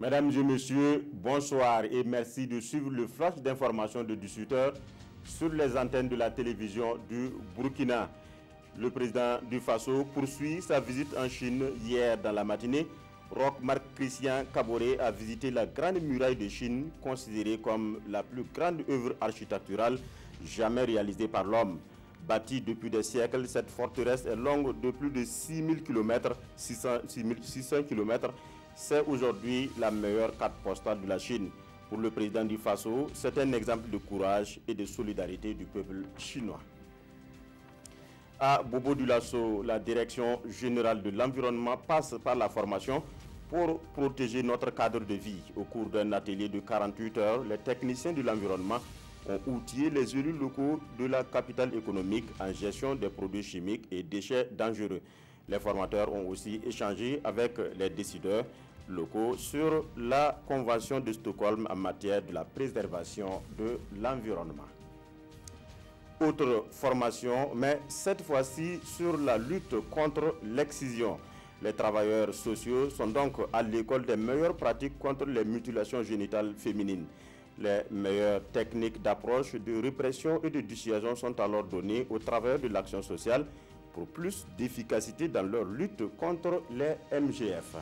Mesdames et messieurs, bonsoir et merci de suivre le flash d'information de 18h sur les antennes de la télévision du Burkina. Le président du Faso poursuit sa visite en Chine hier dans la matinée. Roch Marc Christian Kaboré a visité la Grande Muraille de Chine, considérée comme la plus grande œuvre architecturale jamais réalisée par l'homme. Bâtie depuis des siècles, cette forteresse est longue de plus de 6000 km, 600 km. C'est aujourd'hui la meilleure carte postale de la Chine. Pour le président du Faso, c'est un exemple de courage et de solidarité du peuple chinois. À Bobo Dioulasso, la direction générale de l'environnement passe par la formation pour protéger notre cadre de vie. Au cours d'un atelier de 48 heures, les techniciens de l'environnement ont outillé les élus locaux de la capitale économique en gestion des produits chimiques et déchets dangereux. Les formateurs ont aussi échangé avec les décideurs locaux sur la Convention de Stockholm en matière de la préservation de l'environnement. Autre formation, mais cette fois-ci sur la lutte contre l'excision. Les travailleurs sociaux sont donc à l'école des meilleures pratiques contre les mutilations génitales féminines. Les meilleures techniques d'approche, de répression et de dissuasion sont alors données aux travailleurs de l'action sociale pour plus d'efficacité dans leur lutte contre les MGF.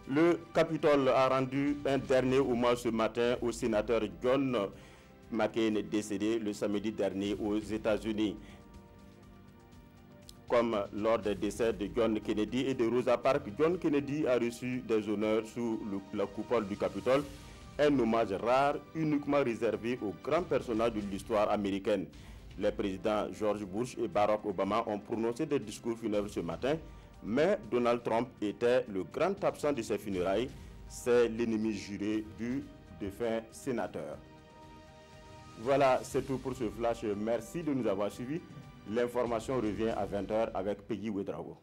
Le Capitole a rendu un dernier hommage ce matin au sénateur John McCain, décédé le samedi dernier aux États-Unis. Comme lors des décès de John Kennedy et de Rosa Parks, John Kennedy a reçu des honneurs sous la coupole du Capitole, un hommage rare uniquement réservé aux grands personnages de l'histoire américaine. Les présidents George Bush et Barack Obama ont prononcé des discours funèbres ce matin, mais Donald Trump était le grand absent de ces funérailles. C'est l'ennemi juré du défunt sénateur. Voilà, c'est tout pour ce flash. Merci de nous avoir suivis. L'information revient à 20h avec Peggy Ouedraogo.